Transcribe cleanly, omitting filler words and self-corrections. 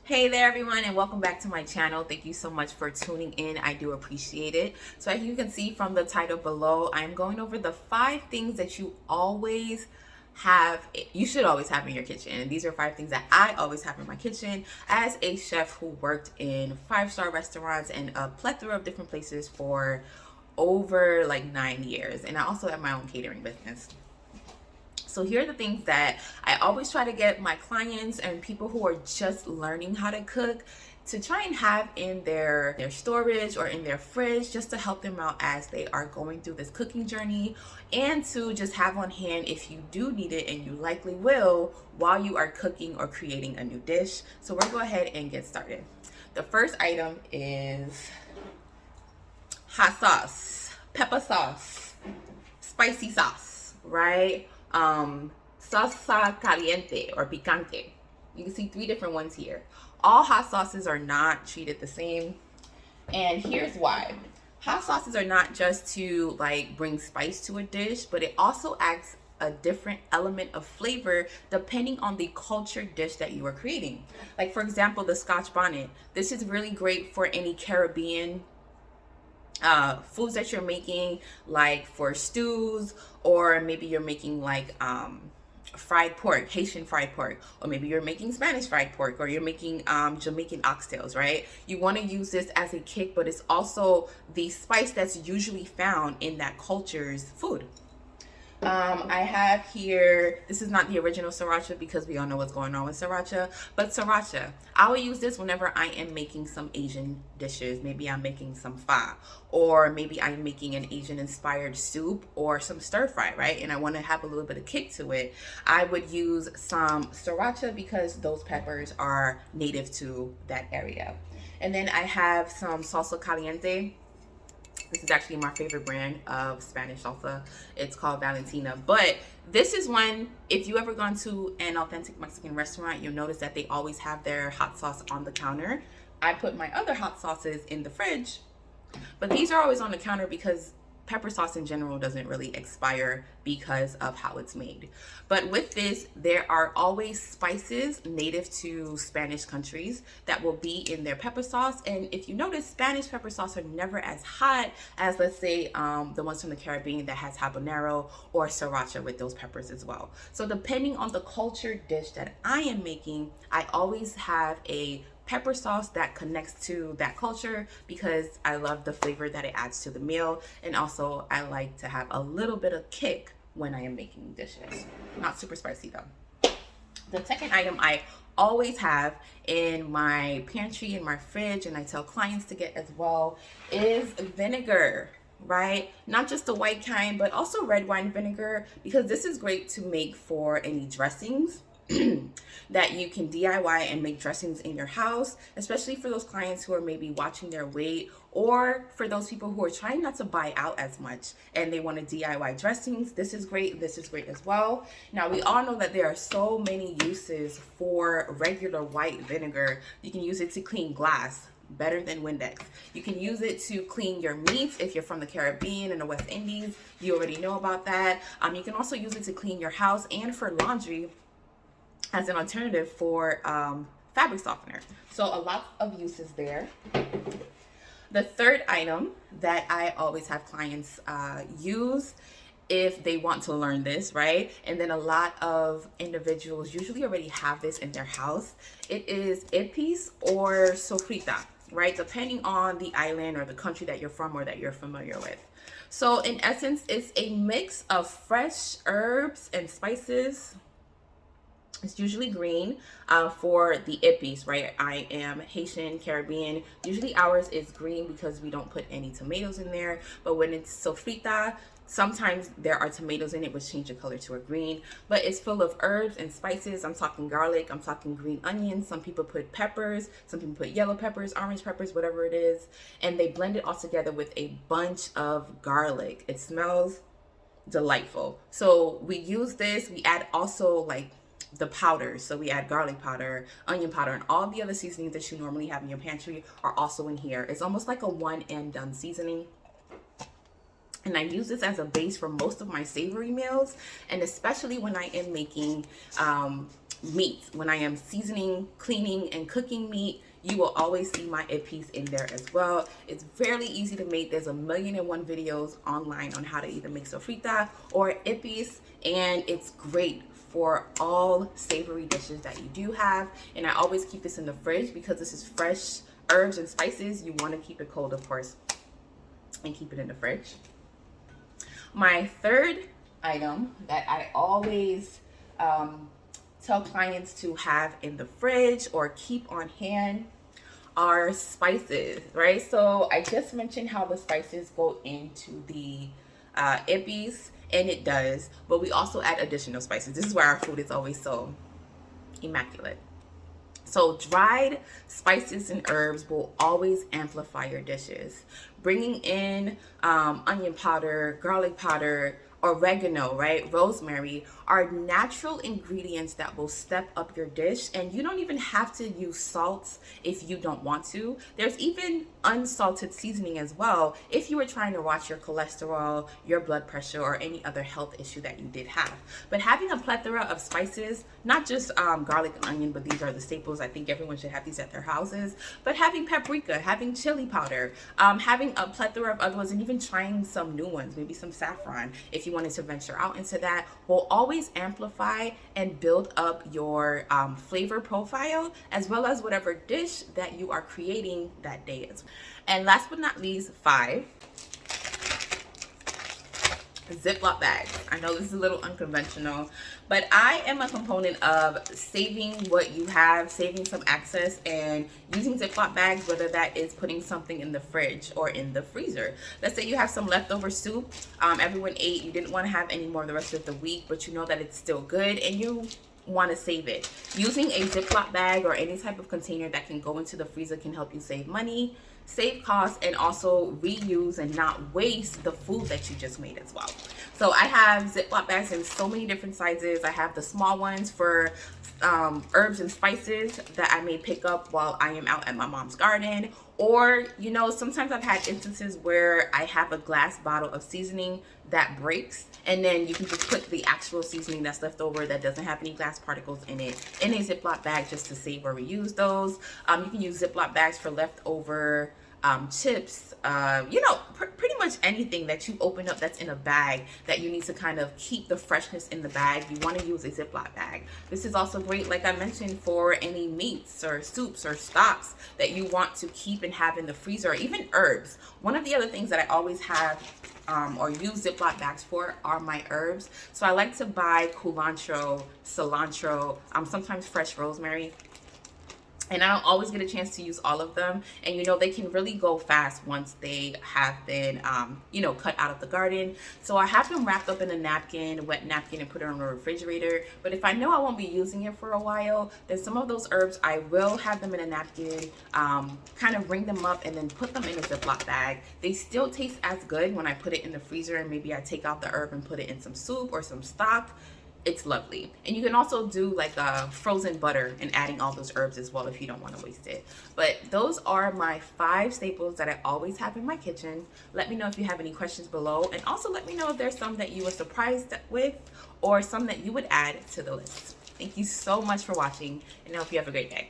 Hey there everyone, and welcome back to my channel. Thank you so much for tuning in. I do appreciate it. So as you can see from the title below, I'm going over the 5 things that you should always have in your kitchen. And these are 5 things that I always have in my kitchen as a chef who worked in 5-star restaurants and a plethora of different places for over like 9 years. And I also have my own catering business. So here are the things that I always try to get my clients and people who are just learning how to cook to try and have in their storage or in their fridge, just to help them out as they are going through this cooking journey, and to just have on hand if you do need it, and you likely will, while you are cooking or creating a new dish. So we'll go ahead and get started. The first item is hot sauce, pepper sauce, spicy sauce, right? Salsa caliente or picante. You can see 3 different ones here. All hot sauces are not treated the same, and here's why. Hot sauces are not just to like bring spice to a dish, but it also adds a different element of flavor depending on the cultured dish that you are creating. Like for example, the Scotch bonnet. This is really great for any Caribbean foods that you're making, like for stews, or maybe you're making like fried pork, Haitian fried pork, or maybe you're making Spanish fried pork, or you're making Jamaican oxtails, right? You want to use this as a kick, but it's also the spice that's usually found in that culture's food. I have here, this is not the original sriracha because we all know what's going on with sriracha, but sriracha. I will use this whenever I am making some Asian dishes. Maybe I'm making some pho, or maybe I'm making an Asian inspired soup or some stir fry, right? And I want to have a little bit of kick to it. I would use some sriracha because those peppers are native to that area. And then I have some salsa caliente. This is actually my favorite brand of Spanish salsa. It's called Valentina. But this is one, if you ever gone to an authentic Mexican restaurant, you'll notice that they always have their hot sauce on the counter. I put my other hot sauces in the fridge, but these are always on the counter because pepper sauce in general doesn't really expire because of how it's made. But with this, there are always spices native to Spanish countries that will be in their pepper sauce. And if you notice, Spanish pepper sauce are never as hot as, let's say, the ones from the Caribbean that has habanero or sriracha with those peppers as well. So depending on the cultured dish that I am making, I always have a pepper sauce that connects to that culture because I love the flavor that it adds to the meal, and also I like to have a little bit of kick when I am making dishes. Not super spicy though. The second item I always have in my pantry, in my fridge, and I tell clients to get as well, is vinegar, right? Not just the white kind, but also red wine vinegar, because this is great to make for any dressings that you can DIY and make dressings in your house, especially for those clients who are maybe watching their weight, or for those people who are trying not to buy out as much and they want to DIY dressings. This is great. This is great as well. Now, we all know that there are so many uses for regular white vinegar. You can use it to clean glass, better than Windex. You can use it to clean your meats if you're from the Caribbean and the West Indies. You already know about that. You can also use it to clean your house and for laundry as an alternative for fabric softener. So a lot of uses there. The third item that I always have clients use if they want to learn this, right? And then a lot of individuals usually already have this in their house. It is epis or sofrita, right? Depending on the island or the country that you're from or that you're familiar with. So in essence, it's a mix of fresh herbs and spices. It's usually green for the epis, right? I am Haitian, Caribbean. Usually ours is green because we don't put any tomatoes in there. But when it's sofrita, sometimes there are tomatoes in it, which change the color to a green. But it's full of herbs and spices. I'm talking garlic. I'm talking green onions. Some people put peppers. Some people put yellow peppers, orange peppers, whatever it is. And they blend it all together with a bunch of garlic. It smells delightful. So we use this. We add also like the powders. So we add garlic powder, onion powder, and all the other seasonings that you normally have in your pantry are also in here. It's almost like a one and done seasoning. And I use this as a base for most of my savory meals, and especially when I am making meat. When I am seasoning, cleaning, and cooking meat, you will always see my ippies in there as well. It's fairly easy to make. There's 1,000,001 videos online on how to either make sofrita or ippies, and it's great for all savory dishes that you do have. And I always keep this in the fridge because this is fresh herbs and spices. You want to keep it cold, of course, and keep it in the fridge. My third item that I always tell clients to have in the fridge or keep on hand are spices, right? So I just mentioned how the spices go into the ippies, and it does, but we also add additional spices. This is why our food is always so immaculate. So dried spices and herbs will always amplify your dishes. Bringing in onion powder, garlic powder, oregano, right? Rosemary are natural ingredients that will step up your dish, and you don't even have to use salts if you don't want to. There's even unsalted seasoning as well if you were trying to watch your cholesterol, your blood pressure, or any other health issue that you did have. But having a plethora of spices, not just garlic and onion, but these are the staples. I think everyone should have these at their houses. But having paprika, having chili powder, having a plethora of other ones, and even trying some new ones, maybe some saffron, if you wanted to venture out into that, will always amplify and build up your flavor profile, as well as whatever dish that you are creating that day as well. And last but not least, 5 Ziploc bags. I know this is a little unconventional, but I am a component of saving what you have, saving some access, and using Ziploc bags, whether that is putting something in the fridge or in the freezer. Let's say you have some leftover soup, everyone ate, you didn't want to have any more the rest of the week, but you know that it's still good and you want to save it. Using a Ziploc bag or any type of container that can go into the freezer can help you save money, save costs, and also reuse and not waste the food that you just made as well. So I have Ziploc bags in so many different sizes. I have the small ones for herbs and spices that I may pick up while I am out at my mom's garden. Or, you know, sometimes I've had instances where I have a glass bottle of seasoning that breaks, and then you can just put the actual seasoning that's left over that doesn't have any glass particles in it in a Ziploc bag just to save or reuse those. You can use Ziploc bags for leftover chips, you know, pretty much anything that you open up that's in a bag that you need to kind of keep the freshness in the bag. You want to use a Ziploc bag. This is also great, like I mentioned, for any meats or soups or stocks that you want to keep and have in the freezer, or even herbs. One of the other things that I always have or use Ziploc bags for are my herbs. So I like to buy culantro, cilantro, sometimes fresh rosemary. And I don't always get a chance to use all of them. And, you know, they can really go fast once they have been, you know, cut out of the garden. So I have them wrapped up in a napkin, a wet napkin, and put it on the refrigerator. But if I know I won't be using it for a while, then some of those herbs, I will have them in a napkin, kind of ring them up and then put them in a Ziploc bag. They still taste as good when I put it in the freezer, and maybe I take out the herb and put it in some soup or some stock. It's lovely. And you can also do like a frozen butter and adding all those herbs as well if you don't want to waste it. But those are my 5 staples that I always have in my kitchen. Let me know if you have any questions below, and also let me know if there's some that you were surprised with or some that you would add to the list. Thank you so much for watching, and I hope you have a great day.